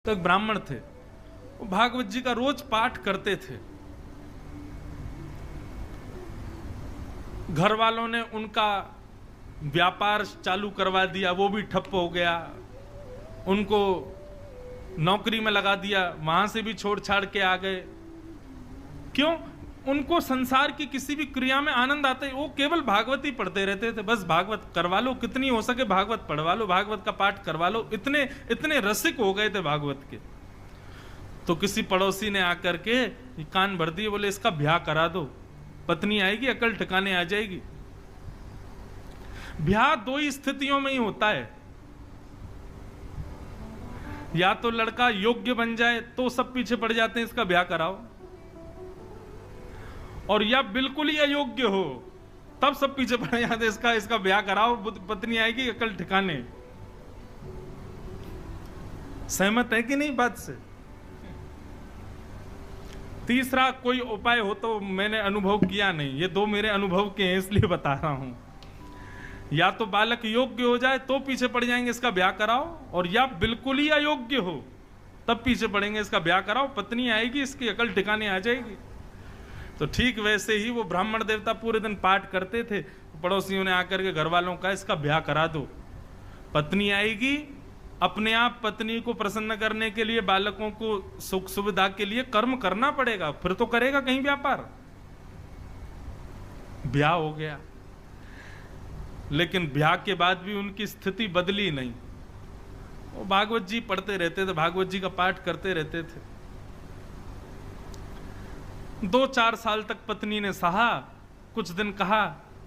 तो एक ब्राह्मण थे, वो भागवत जी का रोज पाठ करते थे। घर वालों ने उनका व्यापार चालू करवा दिया, वो भी ठप हो गया। उनको नौकरी में लगा दिया, वहां से भी छोड़ छाड़ के आ गए। क्यों? उनको संसार की किसी भी क्रिया में आनंद आता है, वो केवल भागवत ही पढ़ते रहते थे। बस भागवत करवा लो, कितनी हो सके भागवत पढ़वा लो, भागवत का पाठ करवा लो। इतने इतने रसिक हो गए थे भागवत के। तो किसी पड़ोसी ने आकर के कान भर दिए, बोले इसका ब्याह करा दो, पत्नी आएगी, अकल ठिकाने आ जाएगी। ब्याह दो ही स्थितियों में ही होता है, या तो लड़का योग्य बन जाए तो सब पीछे पड़ जाते हैं इसका ब्याह कराओ, और या बिल्कुल ही अयोग्य हो तब सब पीछे पड़ जाते हैं इसका ब्याह कराओ, पत्नी आएगी, अकल ठिकाने। सहमत है कि नहीं बात से? तीसरा कोई उपाय हो तो मैंने अनुभव किया नहीं, ये दो मेरे अनुभव के हैं इसलिए बता रहा हूं। या तो बालक योग्य हो जाए तो पीछे पड़ जाएंगे इसका ब्याह कराओ, और या बिल्कुल ही अयोग्य हो तब पीछे पड़ेंगे इसका ब्याह कराओ, पत्नी आएगी, इसकी अकल ठिकाने आ जाएगी। तो ठीक वैसे ही वो ब्राह्मण देवता पूरे दिन पाठ करते थे। पड़ोसियों ने आकर के घर वालों का इसका ब्याह करा दो, पत्नी आएगी, अपने आप पत्नी को प्रसन्न करने के लिए, बालकों को सुख सुविधा के लिए कर्म करना पड़ेगा, फिर तो करेगा कहीं व्यापार। ब्याह हो गया, लेकिन ब्याह के बाद भी उनकी स्थिति बदली नहीं। वो भागवत जी पढ़ते रहते थे, भागवत जी का पाठ करते रहते थे। 2-4 साल तक पत्नी ने सहा, कुछ दिन कहा,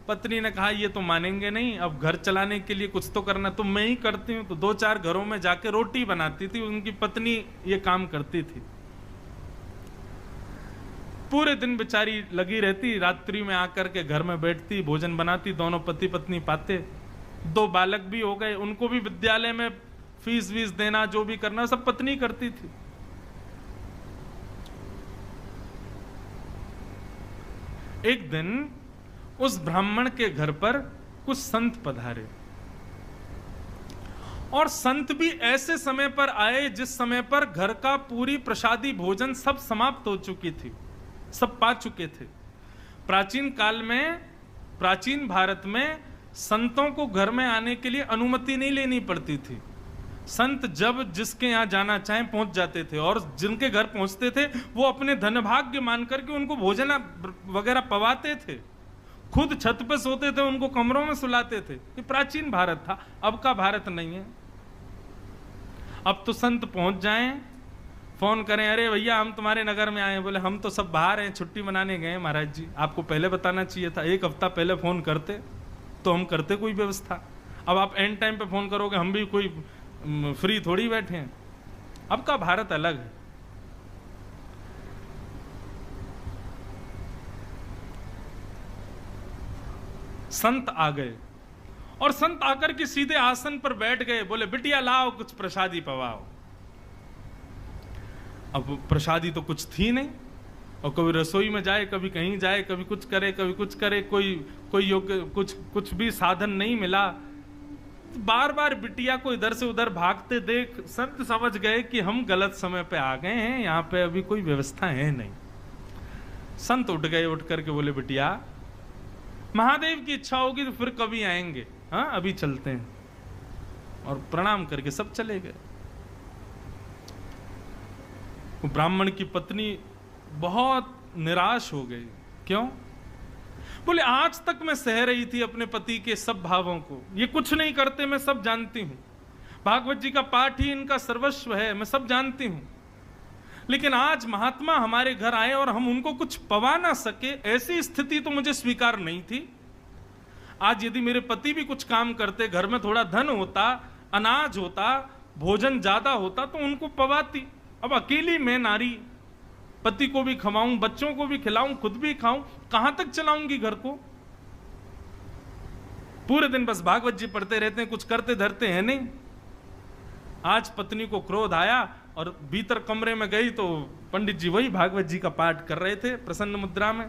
पत्नी ने कहा ये तो मानेंगे नहीं, अब घर चलाने के लिए कुछ तो करना, तो मैं ही करती हूं। तो 2-4 घरों में जाके रोटी बनाती थी, उनकी पत्नी ये काम करती थी। पूरे दिन बेचारी लगी रहती, रात्रि में आकर के घर में बैठती, भोजन बनाती, दोनों पति पत्नी पाते। 2 बालक भी हो गए, उनको भी विद्यालय में फीस वीस देना, जो भी करना सब पत्नी करती थी। एक दिन उस ब्राह्मण के घर पर कुछ संत पधारे, और संत भी ऐसे समय पर आए जिस समय पर घर का पूरी प्रसादी भोजन सब समाप्त हो चुकी थी, सब पा चुके थे। प्राचीन काल में, प्राचीन भारत में संतों को घर में आने के लिए अनुमति नहीं लेनी पड़ती थी। संत जब जिसके यहां जाना चाहे पहुंच जाते थे, और जिनके घर पहुंचते थे वो अपने धनभाग्य मान करके उनको भोजन वगैरह पवाते थे, खुद छत पे सोते थे, उनको कमरों में सुलाते थे। ये प्राचीन भारत था, अब का भारत नहीं है। अब तो संत पहुंच जाएं, फोन करें, अरे भैया हम तुम्हारे नगर में आए, बोले हम तो सब बाहर हैं, छुट्टी मनाने गए महाराज जी, आपको पहले बताना चाहिए था, 1 हफ्ता पहले फोन करते तो हम करते कोई व्यवस्था। अब आप एंड टाइम पे फोन करोगे, हम भी कोई फ्री थोड़ी बैठे हैं। अब का भारत अलग है। संत आ गए, और संत आकर के सीधे आसन पर बैठ गए, बोले बिटिया लाओ कुछ प्रसादी पवाओ। अब प्रसादी तो कुछ थी नहीं, और कभी रसोई में जाए, कभी कहीं जाए, कभी कुछ करे, कभी कुछ करे, कोई योग्य कुछ भी साधन नहीं मिला। बार बार बिटिया को इधर से उधर भागते देख संत समझ गए कि हम गलत समय पे आ गए हैं, यहाँ पे अभी कोई व्यवस्था है नहीं। संत उठ गए, उठ करके बोले बिटिया महादेव की इच्छा होगी तो फिर कभी आएंगे, हाँ अभी चलते हैं। और प्रणाम करके सब चले गए। ब्राह्मण की पत्नी बहुत निराश हो गई। क्यों? बोले आज तक मैं सह रही थी अपने पति के सब भावों को, ये कुछ नहीं करते, मैं सब जानती हूं, भागवत जी का पाठ ही इनका सर्वस्व है, मैं सब जानती हूं, लेकिन आज महात्मा हमारे घर आए और हम उनको कुछ पवा ना सके, ऐसी स्थिति तो मुझे स्वीकार नहीं थी। आज यदि मेरे पति भी कुछ काम करते, घर में थोड़ा धन होता, अनाज होता, भोजन ज्यादा होता तो उनको पवाती। अब अकेली मैं नारी, पति को भी खवाऊं, बच्चों को भी खिलाऊं, खुद भी खाऊं, कहां तक चलाऊंगी घर को? पूरे दिन बस भागवत जी पढ़ते रहते हैं, कुछ करते धरते हैं नहीं। आज पत्नी को क्रोध आया और भीतर कमरे में गई तो पंडित जी वही भागवत जी का पाठ कर रहे थे प्रसन्न मुद्रा में।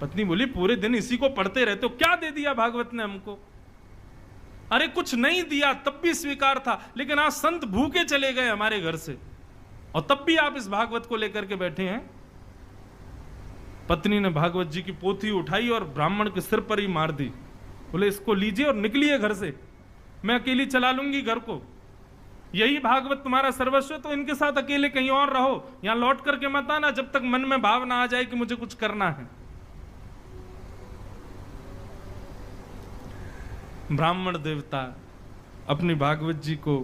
पत्नी बोली पूरे दिन इसी को पढ़ते रहते हो, क्या दे दिया भागवत ने हमको? अरे कुछ नहीं दिया तब भी स्वीकार था, लेकिन आज संत भूखे चले गए हमारे घर से और तब भी आप इस भागवत को लेकर के बैठे हैं। पत्नी ने भागवत जी की पोथी उठाई और ब्राह्मण के सिर पर ही मार दी। बोले इसको लीजिए और निकलिए घर से, मैं अकेली चला लूंगी घर को। यही भागवत तुम्हारा सर्वस्व, तो इनके साथ अकेले कहीं और रहो, यहां लौट करके मत आना जब तक मन में भाव ना आ जाए कि मुझे कुछ करना है। ब्राह्मण देवता अपनी भागवत जी को,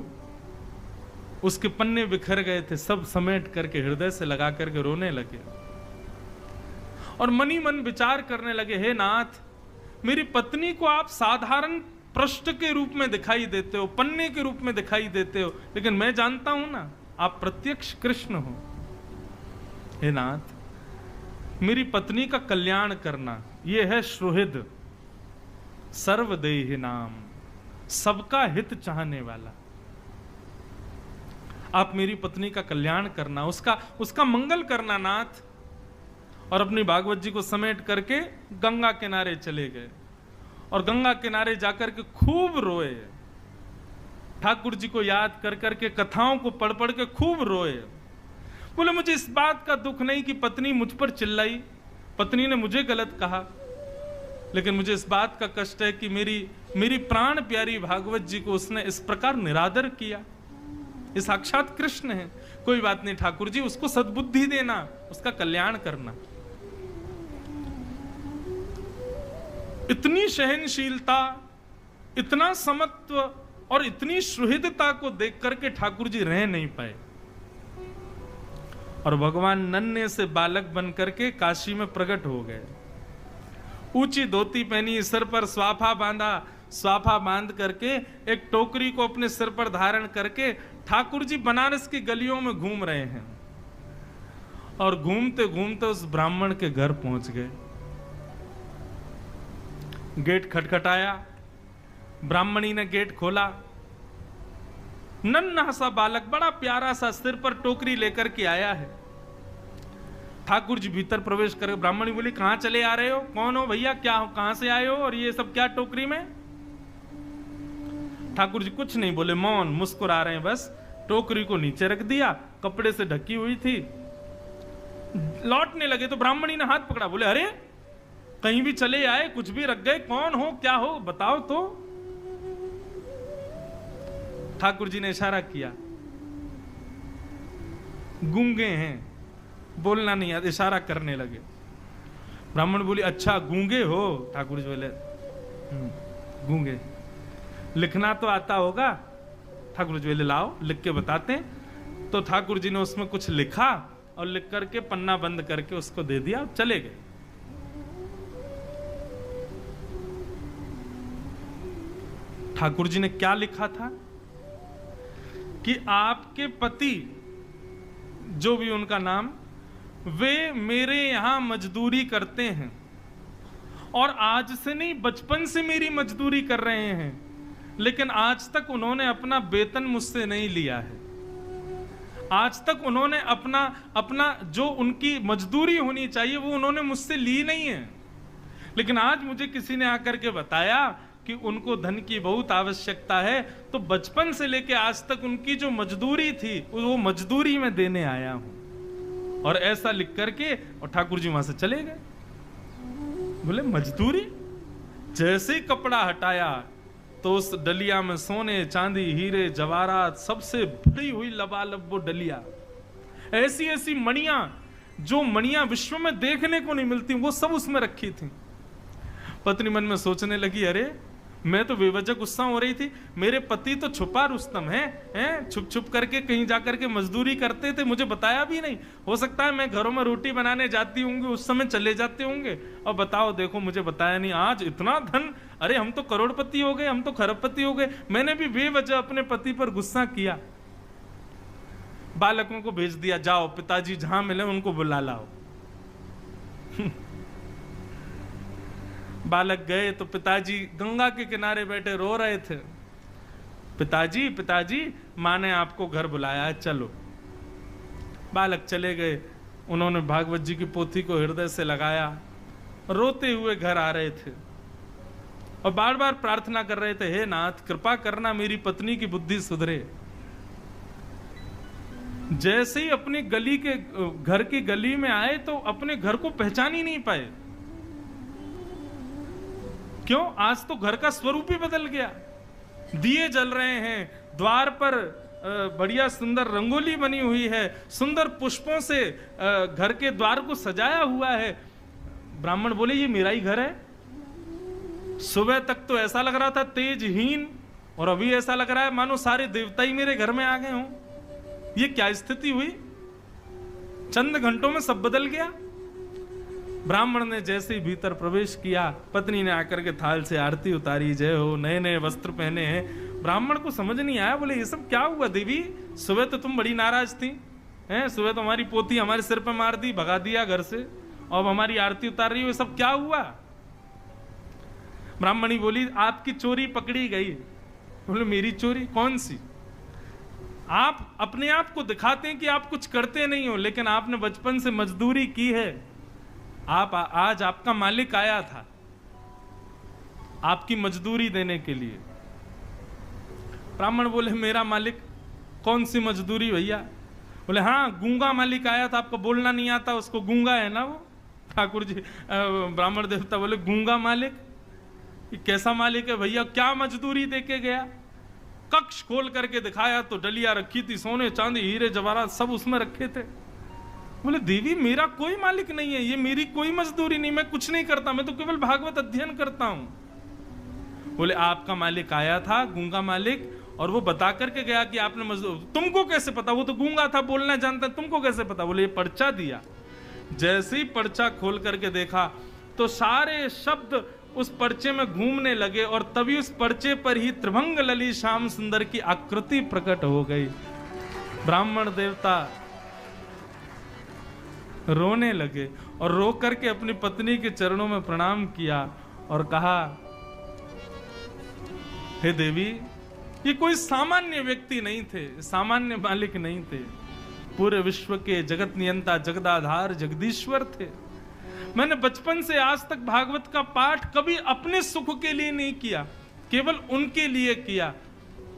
उसके पन्ने बिखर गए थे, सब समेट करके हृदय से लगा करके रोने लगे और मनी मन विचार करने लगे, हे नाथ, मेरी पत्नी को आप साधारण पृष्ठ के रूप में दिखाई देते हो, पन्ने के रूप में दिखाई देते हो, लेकिन मैं जानता हूं ना आप प्रत्यक्ष कृष्ण हो। हे नाथ, मेरी पत्नी का कल्याण करना, यह है सुहृद सर्वदेहि नाम, सबका हित चाहने वाला। आप मेरी पत्नी का कल्याण करना, उसका मंगल करना नाथ। और अपनी भागवत जी को समेट करके गंगा किनारे चले गए और गंगा किनारे जाकर के खूब रोए, ठाकुर जी को याद कर करके, कथाओं को पढ़ पढ़ के खूब रोए। बोले मुझे इस बात का दुख नहीं कि पत्नी मुझ पर चिल्लाई, पत्नी ने मुझे गलत कहा, लेकिन मुझे इस बात का कष्ट है कि मेरी प्राण प्यारी भागवत जी को उसने इस प्रकार निरादर किया। ये साक्षात कृष्ण है। कोई बात नहीं ठाकुर जी, उसको सद्बुद्धि देना, उसका कल्याण करना। इतनी सहनशीलता, इतना समत्व और इतनी सुहृदता को देख करके ठाकुर जी रह नहीं पाए और भगवान नन्हे से बालक बन करके काशी में प्रकट हो गए। ऊंची धोती पहनी, सिर पर स्वाफा बांधा, स्वाफा बांध करके एक टोकरी को अपने सिर पर धारण करके ठाकुर जी बनारस की गलियों में घूम रहे हैं और घूमते घूमते उस ब्राह्मण के घर पहुंच गए। गेट खटखटाया, ब्राह्मणी ने गेट खोला। नन्हा सा बालक, बड़ा प्यारा सा, सिर पर टोकरी लेकर के आया है। ठाकुर जी भीतर प्रवेश कर, ब्राह्मणी बोली कहां चले आ रहे हो, कौन हो भैया, क्या हो, कहां से आए हो और ये सब क्या टोकरी में? ठाकुर जी कुछ नहीं बोले, मौन, मुस्कुरा रहे हैं बस। टोकरी को नीचे रख दिया, कपड़े से ढकी हुई थी। लौटने लगे तो ब्राह्मणी ने हाथ पकड़ा, बोले अरे कहीं भी चले आए, कुछ भी रख गए, कौन हो, क्या हो, बताओ तो। ठाकुर जी ने इशारा किया, गूंगे हैं, बोलना नहीं आता, इशारा करने लगे। ब्राह्मण बोली अच्छा गूंगे हो? ठाकुर जी बोले गूंगे, लिखना तो आता होगा? ठाकुर जी बोले लाओ लिख के बताते हैं। तो ठाकुर जी ने उसमें कुछ लिखा और लिख करके पन्ना बंद करके उसको दे दिया, चले गए। ठाकुर जी ने क्या लिखा था कि आपके पति, जो भी उनका नाम, वे मेरे यहां मजदूरी करते हैं और आज से नहीं, बचपन से मेरी मजदूरी कर रहे हैं, लेकिन आज तक उन्होंने अपना वेतन मुझसे नहीं लिया है। आज तक उन्होंने अपना जो उनकी मजदूरी होनी चाहिए वो उन्होंने मुझसे ली नहीं है। लेकिन आज मुझे किसी ने आकर के बताया कि उनको धन की बहुत आवश्यकता है, तो बचपन से लेके आज तक उनकी जो मजदूरी थी वो मजदूरी में देने आया हूं। और ऐसा लिख करके और ठाकुर जी वहां से चले गए। बोले मजदूरी? जैसे ही कपड़ा हटाया तो उस डलिया में सोने, चांदी, हीरे, जवाहरात, सबसे भरी हुई लबालब वो डलिया, ऐसी ऐसी मणियां, जो मणियां विश्व में देखने को नहीं मिलती, वो सब उसमें रखी थी। पत्नी मन में सोचने लगी, अरे मैं तो बेवजह गुस्सा हो रही थी, मेरे पति तो छुपा रुस्तम हैं, छुप छुप करके कहीं जाकर के मजदूरी करते थे, मुझे बताया भी नहीं। हो सकता है मैं घरों में रोटी बनाने जाती होंगी, उस समय चले जाते होंगे, और बताओ देखो मुझे बताया नहीं। आज इतना धन, अरे हम तो करोड़पति हो गए, हम तो खरबपति हो गए, मैंने भी बेवजह अपने पति पर गुस्सा किया। बालकों को भेज दिया, जाओ पिताजी जहां मिले उनको बुला लाओ। बालक गए तो पिताजी गंगा के किनारे बैठे रो रहे थे। पिताजी पिताजी, माँ ने आपको घर बुलाया है, चलो। बालक चले गए, उन्होंने भागवत जी की पोथी को हृदय से लगाया, रोते हुए घर आ रहे थे। और बार बार प्रार्थना कर रहे थे, हे नाथ कृपा करना मेरी पत्नी की बुद्धि सुधरे। जैसे ही अपनी गली के घर की गली में आए तो अपने घर को पहचान ही नहीं पाए। क्यों? आज तो घर का स्वरूप ही बदल गया। दिए जल रहे हैं, द्वार पर बढ़िया सुंदर रंगोली बनी हुई है, सुंदर पुष्पों से घर के द्वार को सजाया हुआ है। ब्राह्मण बोले ये मेरा ही घर है। सुबह तक तो ऐसा लग रहा था तेजहीन, और अभी ऐसा लग रहा है मानो सारे देवता ही मेरे घर में आ गए हों। ये क्या स्थिति हुई? चंद घंटों में सब बदल गया। ब्राह्मण ने जैसे ही भीतर प्रवेश किया, पत्नी ने आकर के थाल से आरती उतारी, जय हो, नए नए वस्त्र पहने हैं। ब्राह्मण को समझ नहीं आया, बोले ये सब क्या हुआ देवी? सुबह तो तुम बड़ी नाराज थी, हैं? सुबह तो हमारी पोती हमारे सिर पे मार दी, भगा दिया घर से, और हमारी आरती उतार रही हो, ये सब क्या हुआ? ब्राह्मणी बोली आपकी चोरी पकड़ी गई। बोले मेरी चोरी? कौन सी? आप अपने आप को दिखाते हैं कि आप कुछ करते नहीं हो, लेकिन आपने बचपन से मजदूरी की है। आज आपका मालिक आया था आपकी मजदूरी देने के लिए। ब्राह्मण बोले मेरा मालिक? कौन सी मजदूरी भैया? बोले हाँ, गूंगा मालिक आया था, आपको बोलना नहीं आता, उसको गूंगा है ना वो। ठाकुर जी ब्राह्मण देवता बोले गूंगा मालिक? ये कैसा मालिक है भैया? क्या मजदूरी देके गया? कक्ष खोल करके दिखाया तो डलिया रखी थी, सोने चांदी हीरे जवाहरात सब उसमें रखे थे। बोले देवी मेरा कोई मालिक नहीं है, ये मेरी कोई मजदूरी नहीं, मैं कुछ नहीं करता, मैं तो केवल भागवत अध्ययन करता हूं। बोले आपका मालिक आया था, गूंगा मालिक, और वो बता करके गया कि आपने मजदूर। तुमको कैसे पता? वो तो गूंगा था, बोलना जानता, तुमको कैसे पता? बोले ये पर्चा दिया। जैसे ही पर्चा खोल करके देखा तो सारे शब्द उस पर्चे में घूमने लगे, और तभी उस पर्चे पर ही त्रिभंग ललित श्याम सुंदर की आकृति प्रकट हो गई। ब्राह्मण देवता रोने लगे और रो करके अपनी पत्नी के चरणों में प्रणाम किया और कहा, हे देवी, ये कोई सामान्य व्यक्ति नहीं थे, सामान्य मालिक नहीं थे, पूरे विश्व के जगत नियंता, जगदाधार, जगदीश्वर थे। मैंने बचपन से आज तक भागवत का पाठ कभी अपने सुख के लिए नहीं किया, केवल उनके लिए किया।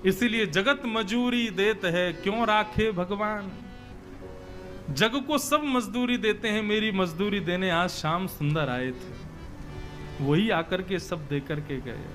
इसीलिए जगत मजूरी देत है, क्यों राखे भगवान। जग को सब मजदूरी देते हैं, मेरी मजदूरी देने आज श्याम सुंदर आए थे, वही आकर के सब दे करके गए।